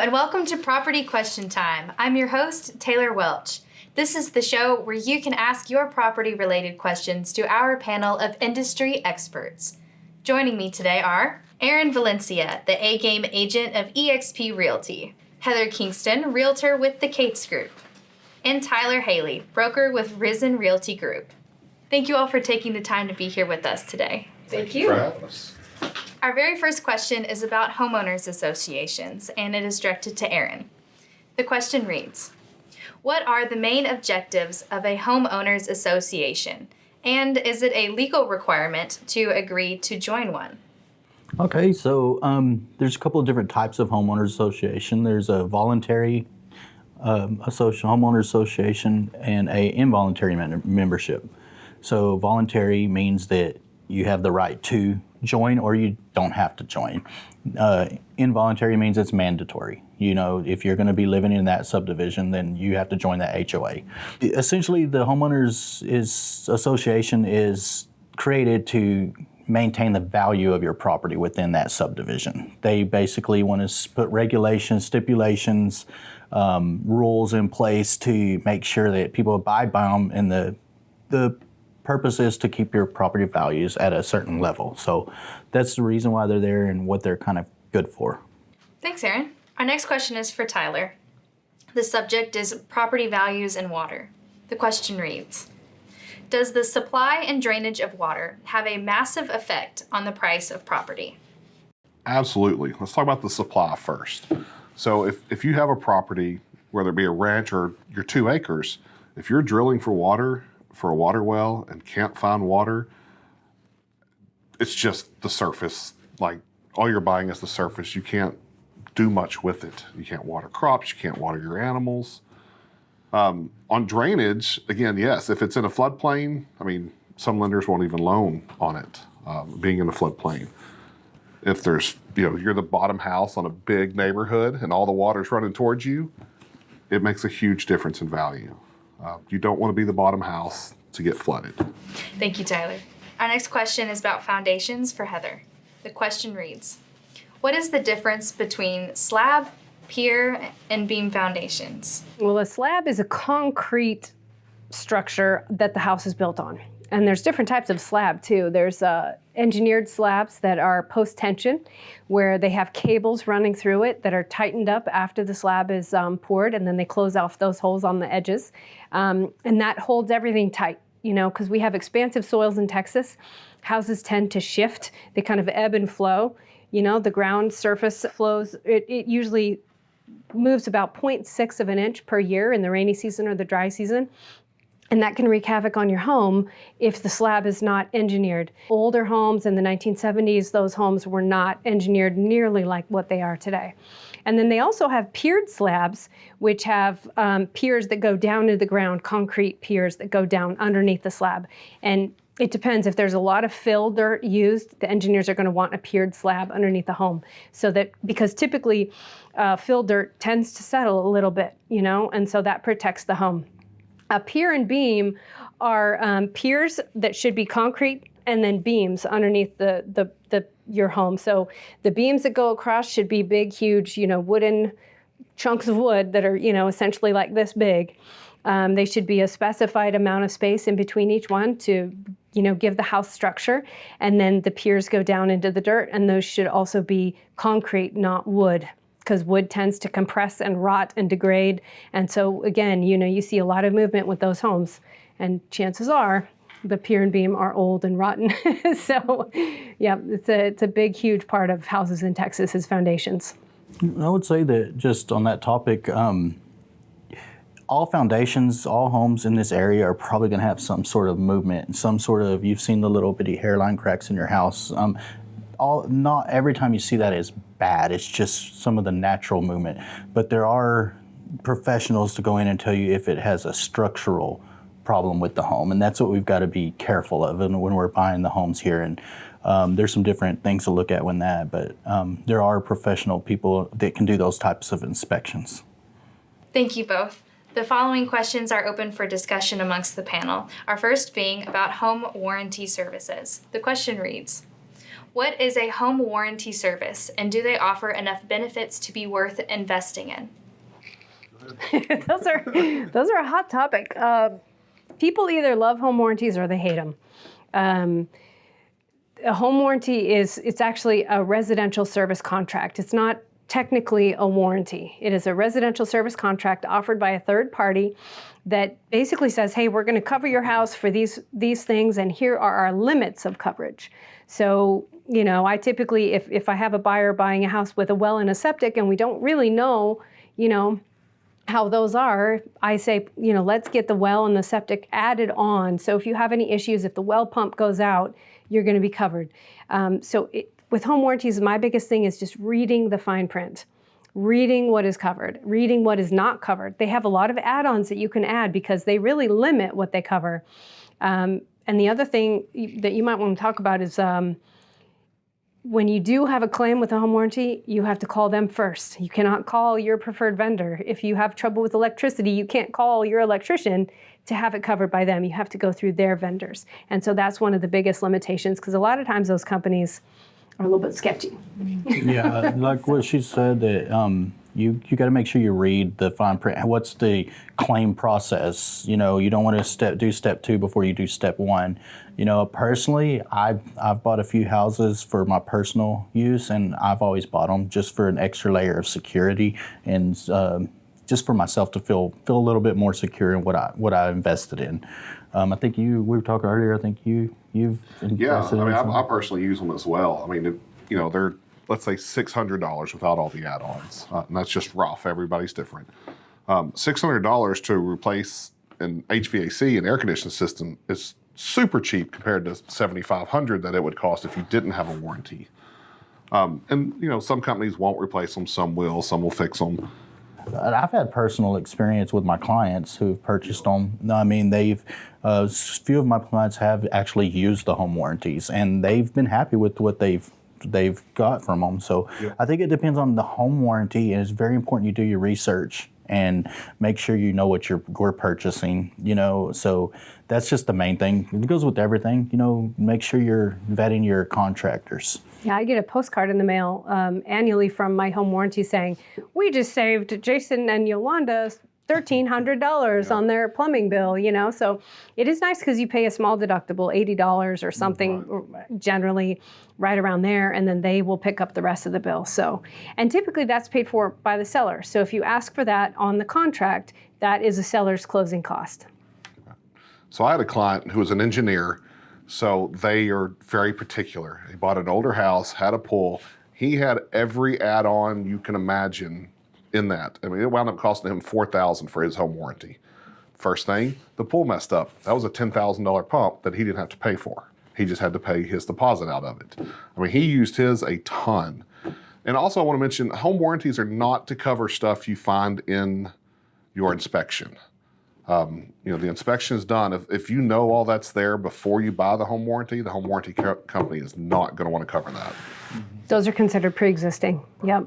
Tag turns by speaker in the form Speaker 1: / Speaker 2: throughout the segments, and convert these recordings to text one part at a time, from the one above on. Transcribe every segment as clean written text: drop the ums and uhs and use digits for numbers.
Speaker 1: and welcome to Property Question Time. I'm your host, Taylor Welch. This is the show where you can ask your property-related questions to our panel of industry experts. Joining me today are Aaron Valencia, the A-Game agent of eXp Realty, Heather Kingston, realtor with the Cates Group, and Tyler Haley, broker with Risen Realty Group. Thank you all for taking the time to be here with us today.
Speaker 2: Thank you for having us.
Speaker 1: Our very first question is about homeowners associations, and it is directed to Aaron. The question reads, what are the main objectives of a homeowners association, and is it a legal requirement to agree to join one?
Speaker 3: Okay, so there's a couple of different types of homeowners association. There's a voluntary homeowners association and a involuntary membership. So voluntary means that you have the right to join or you don't have to join. Involuntary means it's mandatory. You know, if you're going to be living in that subdivision, then you have to join that HOA. Essentially, the homeowners association is created to maintain the value of your property within that subdivision. They basically want to put regulations, stipulations, rules in place to make sure that people abide by them, and the purpose is to keep your property values at a certain level. So that's the reason why they're there and what they're kind of good for.
Speaker 1: Thanks, Aaron. Our next question is for Tyler. The subject is property values and water. The question reads, does the supply and drainage of water have a massive effect on the price of property?
Speaker 2: Absolutely. Let's talk about the supply first. So if you have a property, whether it be a ranch or your 2 acres, if you're drilling for water, for a water well, and can't find water, it's just the surface. Like, all you're buying is the surface. You can't do much with it. You can't water crops, you can't water your animals. On drainage, again, yes, if it's in a floodplain, I mean, some lenders won't even loan on it, being in a floodplain. If there's, you're the bottom house on a big neighborhood and all the water's running towards you, it makes a huge difference in value. You don't want to be the bottom house to get flooded.
Speaker 1: Thank you, Tyler. Our next question is about foundations for Heather. The question reads, what is the difference between slab, pier, and beam foundations?
Speaker 4: Well, a slab is a concrete structure that the house is built on. And there's different types of slab too. There's engineered slabs that are post-tension, where they have cables running through it that are tightened up after the slab is poured, and then they close off those holes on the edges. And that holds everything tight, because we have expansive soils in Texas. Houses tend to shift. They kind of ebb and flow. The ground surface flows. It usually moves about 0.6 of an inch per year in the rainy season or the dry season. And that can wreak havoc on your home if the slab is not engineered. Older homes in the 1970s, those homes were not engineered nearly like what they are today. And then they also have piered slabs, which have piers that go down into the ground, concrete piers that go down underneath the slab. And it depends. If there's a lot of fill dirt used, the engineers are going to want a piered slab underneath the home. Because typically fill dirt tends to settle a little bit, and so that protects the home. A pier and beam are piers that should be concrete, and then beams underneath your home. So the beams that go across should be big, huge, wooden chunks of wood that are, essentially like this big. They should be a specified amount of space in between each one to, give the house structure. And then the piers go down into the dirt, and those should also be concrete, not wood, because wood tends to compress and rot and degrade. And so again, you see a lot of movement with those homes, and chances are the pier and beam are old and rotten. So yeah, it's a big, huge part of houses in Texas is foundations.
Speaker 3: I would say that just on that topic, all foundations, all homes in this area are probably going to have some sort of movement, you've seen the little bitty hairline cracks in your house. Not every time you see that is bad. It's just some of the natural movement. But there are professionals to go in and tell you if it has a structural problem with the home, and that's what we've got to be careful of when we're buying the homes here. And there's some different things to look at but there are professional people that can do those types of inspections.
Speaker 1: Thank you both. The following questions are open for discussion amongst the panel, our first being about home warranty services. The question reads, What is a home warranty service, and do they offer enough benefits to be worth investing in?
Speaker 4: those are a hot topic. People either love home warranties or they hate them. A home warranty it's actually a residential service contract. It's not technically a warranty. It is a residential service contract offered by a third party that basically says, hey, we're going to cover your house for these things, and here are our limits of coverage. So, I typically, if I have a buyer buying a house with a well and a septic and we don't really know, how those are, I say, let's get the well and the septic added on. So if you have any issues, if the well pump goes out, you're going to be covered. With home warranties, my biggest thing is just reading the fine print, reading what is covered, reading what is not covered. They have a lot of add-ons that you can add because they really limit what they cover. And the other thing that you might want to talk about is when you do have a claim with a home warranty, you have to call them first. You cannot call your preferred vendor. If you have trouble with electricity, you can't call your electrician to have it covered by them. You have to go through their vendors. And so that's one of the biggest limitations, because a lot of times those companies are a little bit sketchy.
Speaker 3: Yeah, like what she said, that you got to make sure you read the fine print. What's the claim process? You don't want to do step 2 before you do step 1. Personally, I've bought a few houses for my personal use, and I've always bought them just for an extra layer of security and just for myself to feel a little bit more secure in what I invested in. I think we were talking earlier. I think you've invested in some.
Speaker 2: I personally use them as well. They're, let's say, $600 without all the add-ons, and that's just rough. Everybody's different. $600 to replace an HVAC and air conditioning system is super cheap compared to $7,500 that it would cost if you didn't have a warranty. Some companies won't replace them, some will fix them.
Speaker 3: I've had personal experience with my clients who've purchased them. Few of my clients have actually used the home warranties, and they've been happy with what they've got from them. So yeah. I think it depends on the home warranty, and it's very important you do your research and make sure you know what you're purchasing, so that's just the main thing. It goes with everything, make sure you're vetting your contractors.
Speaker 4: Yeah, I get a postcard in the mail annually from my home warranty saying, we just saved Jason and Yolanda $1,300 on their plumbing bill, So it is nice because you pay a small deductible, $80 or something, generally right around there, and then they will pick up the rest of the bill. So, and typically that's paid for by the seller. So if you ask for that on the contract, that is a seller's closing cost.
Speaker 2: So I had a client who was an engineer, so they are very particular. He bought an older house, had a pool. He had every add-on you can imagine in that. It wound up costing him $4,000 for his home warranty. First thing, the pool messed up. That was a $10,000 pump that he didn't have to pay for. He just had to pay his deposit out of it. He used his a ton. And also I want to mention, home warranties are not to cover stuff you find in your inspection. The inspection is done. If you know all that's there before you buy the home warranty company is not going to want to cover that.
Speaker 4: Those are considered pre-existing. Yep.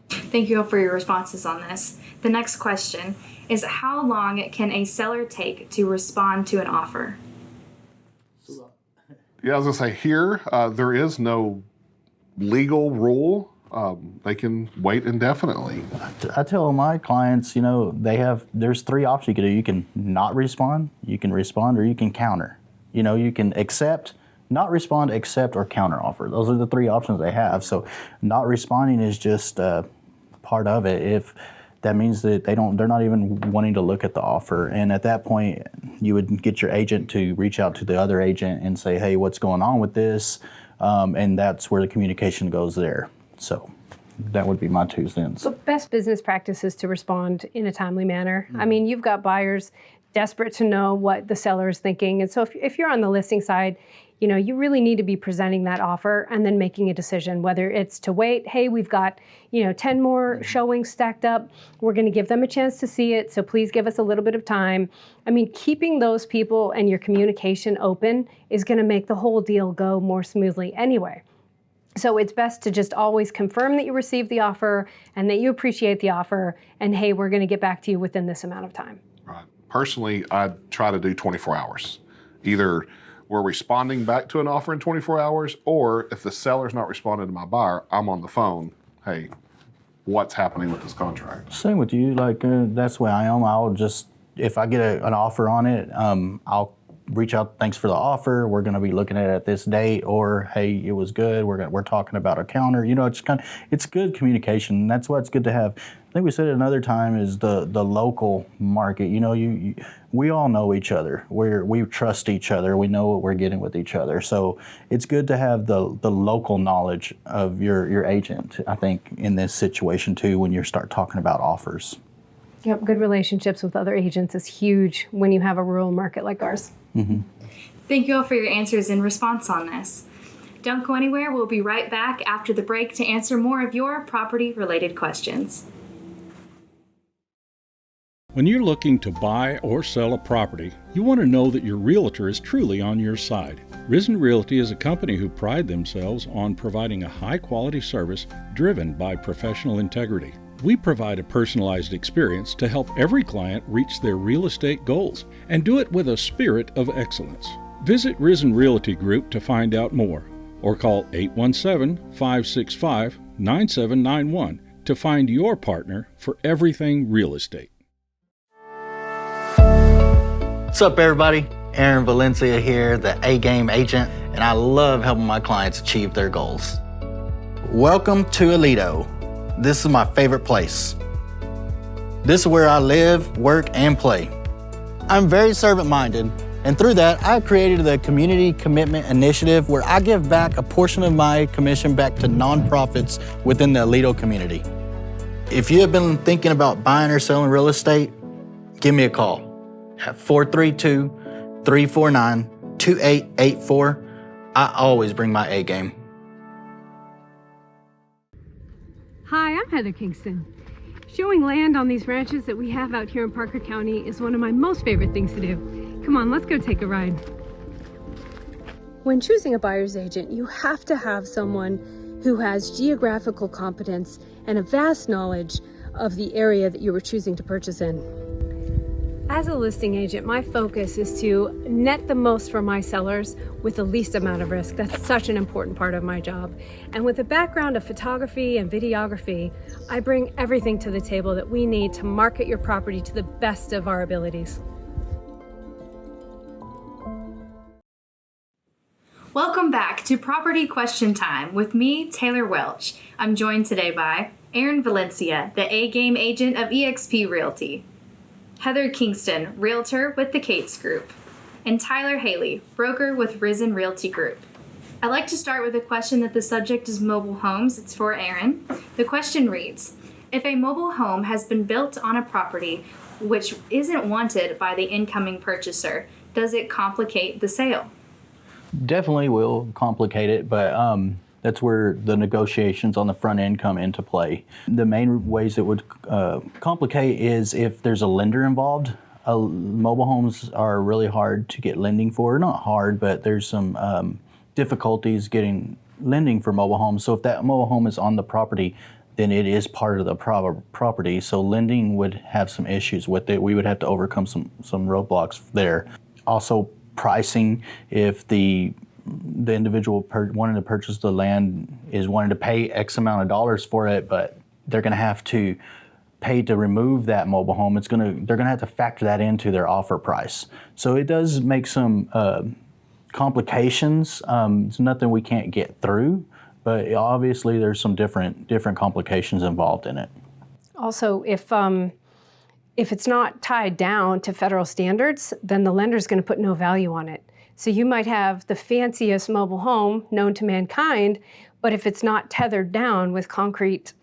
Speaker 1: Thank you all for your responses on this. The next question is, how long can a seller take to respond to an offer?
Speaker 2: Yeah, I was going to say here, there is no legal rule. They can wait indefinitely.
Speaker 3: I tell my clients, there's 3 options you can do. You can not respond, you can respond, or you can counter. You can accept, not respond, accept, or counter offer. Those are the 3 options they have. So not responding is just part of it. If that means that they're not even wanting to look at the offer. And at that point, you would get your agent to reach out to the other agent and say, hey, what's going on with this? And that's where the communication goes there. So that would be my 2 cents.
Speaker 4: So best business practice is to respond in a timely manner. Mm-hmm. You've got buyers desperate to know what the seller is thinking. And so if you're on the listing side, you really need to be presenting that offer and then making a decision, whether it's to wait, hey, we've got, 10 more showings stacked up. We're going to give them a chance to see it. So please give us a little bit of time. Keeping those people and your communication open is going to make the whole deal go more smoothly anyway. So it's best to just always confirm that you received the offer and that you appreciate the offer, and hey, we're going to get back to you within this amount of time.
Speaker 2: Right. Personally, I try to do 24 hours. Either we're responding back to an offer in 24 hours, or if the seller's not responding to my buyer, I'm on the phone. Hey, what's happening with this contract?
Speaker 3: Same with you. Like that's the way I am. I'll just, if I get an offer on it, I'll reach out. Thanks for the offer. We're going to be looking at it at this date. Or hey, it was good. We're talking about a counter. It's good communication. That's why it's good to have. I think we said it another time is the local market. We all know each other. We trust each other. We know what we're getting with each other. So it's good to have the local knowledge of your agent. I think in this situation too, when you start talking about offers.
Speaker 4: Yep, good relationships with other agents is huge when you have a rural market like ours.
Speaker 3: Mm-hmm.
Speaker 1: Thank you all for your answers and response on this. Don't go anywhere. We'll be right back after the break to answer more of your property-related questions.
Speaker 5: When you're looking to buy or sell a property, you want to know that your realtor is truly on your side. Risen Realty is a company who pride themselves on providing a high-quality service driven by professional integrity. We provide a personalized experience to help every client reach their real estate goals and do it with a spirit of excellence. Visit Risen Realty Group to find out more or call 817-565-9791 to find your partner for everything real estate.
Speaker 3: What's up, everybody? Aaron Valencia here, the A-Game agent, and I love helping my clients achieve their goals. Welcome to Aledo. This is my favorite place. This is where I live, work, and play. I'm very servant-minded, and through that, I created the Community Commitment Initiative where I give back a portion of my commission back to nonprofits within the Aledo community. If you have been thinking about buying or selling real estate, give me a call at 432-349-2884. I always bring my A-game.
Speaker 4: Hi, I'm Heather Kingston. Showing land on these ranches that we have out here in Parker County is one of my most favorite things to do. Come on, let's go take a ride. When choosing a buyer's agent, you have to have someone who has geographical competence and a vast knowledge of the area that you were choosing to purchase in. As a listing agent, my focus is to net the most for my sellers with the least amount of risk. That's such an important part of my job. And with a background of photography and videography, I bring everything to the table that we need to market your property to the best of our abilities.
Speaker 1: Welcome back to Property Question Time with me, Taylor Welch. I'm joined today by Aaron Valencia, the A-Game agent of eXp Realty, Heather Kingston, realtor with the Cates Group, and Tyler Haley, broker with Risen Realty Group. I'd like to start with a question that the subject is mobile homes. It's for Aaron. The question reads, if a mobile home has been built on a property which isn't wanted by the incoming purchaser, does it complicate the sale?
Speaker 3: Definitely will complicate it, but that's where the negotiations on the front end come into play. The main ways it would complicate is if there's a lender involved. Mobile homes are really hard to get lending for. Not hard, but there's some difficulties getting lending for mobile homes. So if that mobile home is on the property, then it is part of the property. So lending would have some issues with it. We would have to overcome some roadblocks there. Also, pricing, if the individual wanting to purchase the land is wanting to pay X amount of dollars for it, but they're going to have to pay to remove that mobile home. They're going to have to factor that into their offer price. So it does make some complications. It's nothing we can't get through, but obviously there's some different complications involved in it.
Speaker 4: Also, if it's not tied down to federal standards, then the lender's going to put no value on it. So you might have the fanciest mobile home known to mankind, but if it's not tethered down with concrete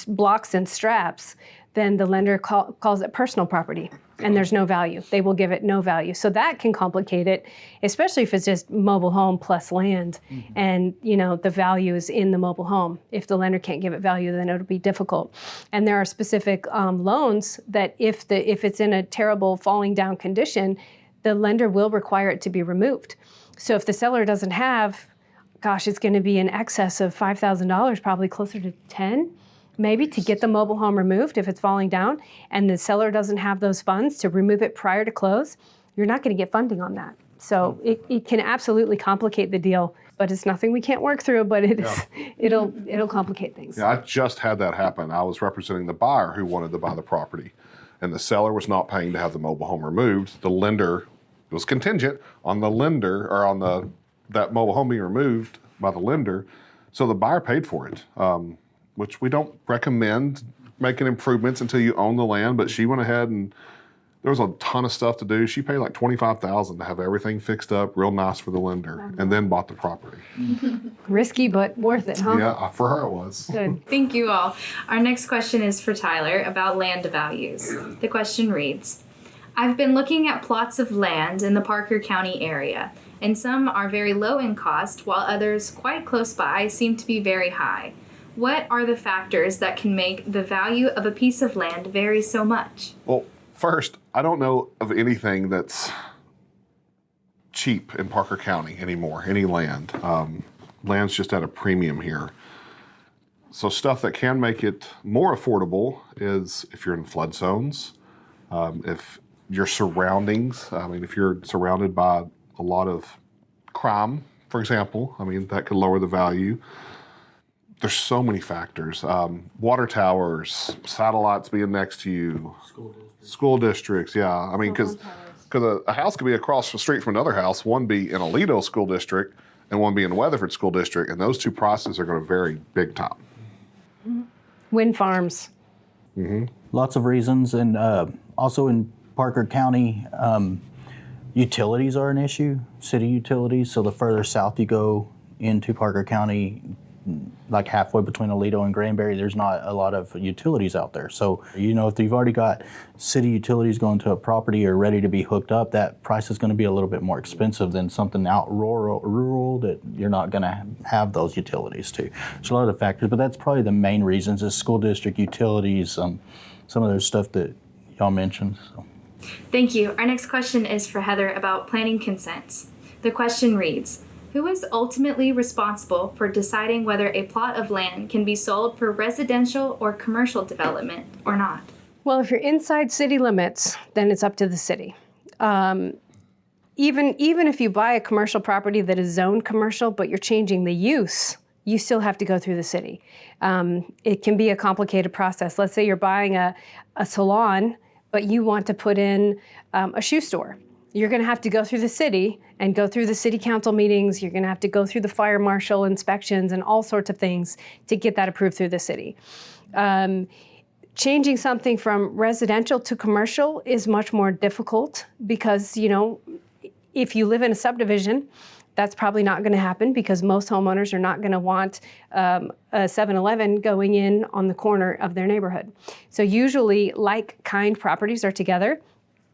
Speaker 4: blocks and straps, then the lender calls it personal property, and there's no value. They will give it no value. So that can complicate it, especially if it's just mobile home plus land, and the value is in the mobile home. If the lender can't give it value, then it'll be difficult. And there are specific loans that if it's in a terrible falling down condition, the lender will require it to be removed. So if the seller doesn't have, it's going to be in excess of $5,000, probably closer to 10, maybe, to get the mobile home removed if it's falling down, and the seller doesn't have those funds to remove it prior to close, you're not going to get funding on that. So it can absolutely complicate the deal, but it's nothing we can't work through, but it'll complicate things.
Speaker 2: Yeah, I just had that happen. I was representing the buyer who wanted to buy the property, and the seller was not paying to have the mobile home removed. The lender, it was contingent on the lender or on that mobile home being removed by the lender. So the buyer paid for it, which we don't recommend making improvements until you own the land, but she went ahead and there was a ton of stuff to do. She paid like $25,000 to have everything fixed up, real nice for the lender, and then bought the property.
Speaker 4: Risky, but worth it, huh?
Speaker 2: Yeah, for her it was.
Speaker 4: Good.
Speaker 1: Thank you all. Our next question is for Tyler about land values. The question reads, I've been looking at plots of land in the Parker County area, and some are very low in cost, while others quite close by seem to be very high. What are the factors that can make the value of a piece of land vary so much?
Speaker 2: Well, first, I don't know of anything that's cheap in Parker County anymore, any land. Land's just at a premium here. So stuff that can make it more affordable is if you're in flood zones, if your surroundings, if you're surrounded by a lot of crime, for example, that could lower the value. There's so many factors. Water towers, satellites being next to you. School districts, yeah. Because a house could be across the street from another house, one be in Aledo School District and one be in Weatherford School District, and those two prices are going to vary big time.
Speaker 4: Wind farms.
Speaker 3: Lots of reasons, and also in Parker County, utilities are an issue, city utilities. So the further south you go into Parker County, like halfway between Aledo and Granbury, there's not a lot of utilities out there. So, if you've already got city utilities going to a property or ready to be hooked up, that price is going to be a little bit more expensive than something out rural that you're not going to have those utilities to. There's a lot of factors, but that's probably the main reasons is school district utilities, some of those stuff that y'all mentioned. So.
Speaker 1: Thank you. Our next question is for Heather about planning consents. The question reads, who is ultimately responsible for deciding whether a plot of land can be sold for residential or commercial development or not?
Speaker 4: Well, if you're inside city limits, then it's up to the city. Even if you buy a commercial property that is zoned commercial, but you're changing the use, you still have to go through the city. It can be a complicated process. Let's say you're buying a salon, but you want to put in a shoe store. You're going to have to go through the city and go through the city council meetings. You're going to have to go through the fire marshal inspections and all sorts of things to get that approved through the city. Changing something from residential to commercial is much more difficult because, if you live in a subdivision, that's probably not going to happen because most homeowners are not going to want a 7-Eleven going in on the corner of their neighborhood. So usually like-kind properties are together.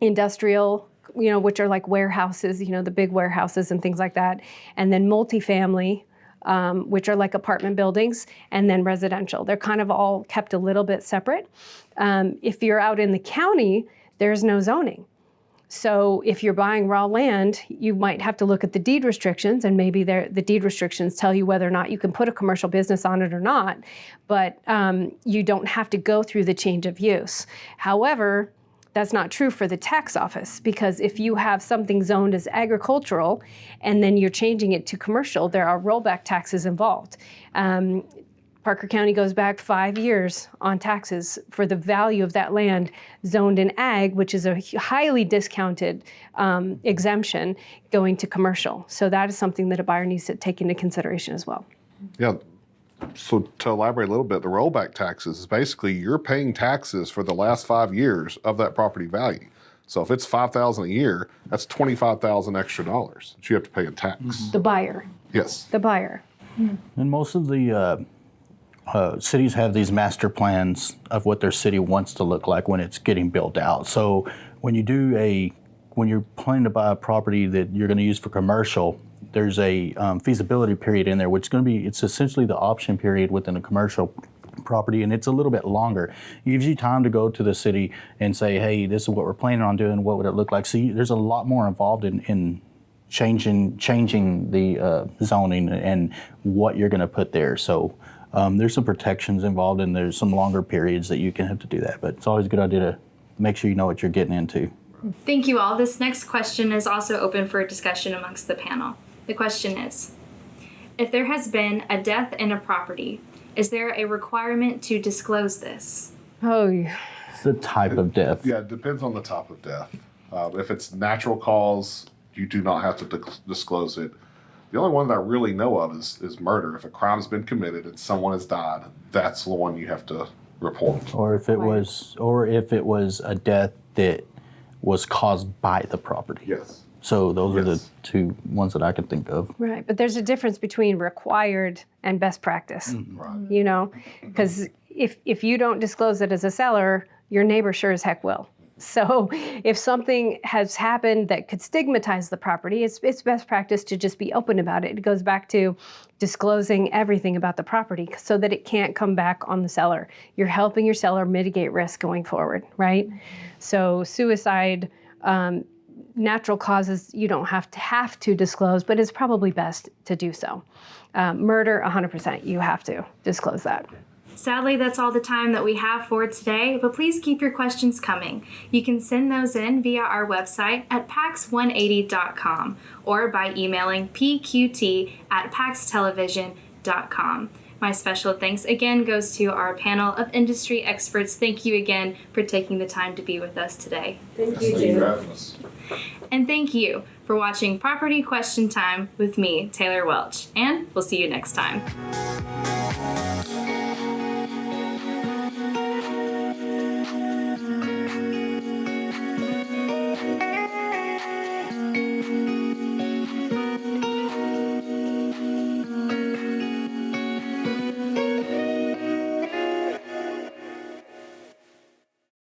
Speaker 4: Industrial, which are like warehouses, the big warehouses and things like that. And then multifamily, which are like apartment buildings, and then residential. They're kind of all kept a little bit separate. If you're out in the county, there's no zoning. So if you're buying raw land, you might have to look at the deed restrictions, and maybe the deed restrictions tell you whether or not you can put a commercial business on it or not, but you don't have to go through the change of use. However, that's not true for the tax office, because if you have something zoned as agricultural and then you're changing it to commercial, there are rollback taxes involved. Parker County goes back 5 years on taxes for the value of that land zoned in ag, which is a highly discounted exemption going to commercial. So that is something that a buyer needs to take into consideration as well.
Speaker 2: Yeah. So to elaborate a little bit, the rollback taxes is basically you're paying taxes for the last 5 years of that property value. So if it's $5,000 a year, that's $25,000 extra dollars that you have to pay in tax.
Speaker 4: The buyer.
Speaker 2: Yes.
Speaker 4: The buyer.
Speaker 3: And most of the cities have these master plans of what their city wants to look like when it's getting built out. So when you're planning to buy a property that you're going to use for commercial, there's a feasibility period in there, which is going to be, it's essentially the option period within a commercial property, and it's a little bit longer. It gives you time to go to the city and say, hey, this is what we're planning on doing, what would it look like? So there's a lot more involved in changing the zoning and what you're going to put there. So there's some protections involved, and there's some longer periods that you can have to do that. But it's always a good idea to make sure you know what you're getting into.
Speaker 1: Thank you all. This next question is also open for discussion amongst the panel. The question is, if there has been a death in a property, is there a requirement to disclose this?
Speaker 4: Oh, yeah.
Speaker 3: It's the type of death.
Speaker 2: Yeah, it depends on the type of death. If it's natural cause, you do not have to disclose it. The only one that I really know of is murder. If a crime's been committed and someone has died, that's the one you have to report.
Speaker 3: Or if it was a death that was caused by the property.
Speaker 2: Yes.
Speaker 3: So those are the two ones that I can think of.
Speaker 4: Right, but there's a difference between required and best practice.
Speaker 2: Right.
Speaker 4: You know, because if you don't disclose it as a seller, your neighbor sure as heck will. So if something has happened that could stigmatize the property, it's best practice to just be open about it. It goes back to disclosing everything about the property so that it can't come back on the seller. You're helping your seller mitigate risk going forward, right? So suicide, natural causes, you don't have to disclose, but it's probably best to do so. Murder, 100%, you have to disclose that.
Speaker 1: Sadly, that's all the time that we have for today, but please keep your questions coming. You can send those in via our website at PAX180.com or by emailing pqt@paxtelevision.com. My special thanks again goes to our panel of industry experts. Thank you again for taking the time to be with us today.
Speaker 4: Thank you,
Speaker 2: Thank you for having us.
Speaker 1: And thank you for watching Property Question Time with me, Taylor Welch, and we'll see you next time.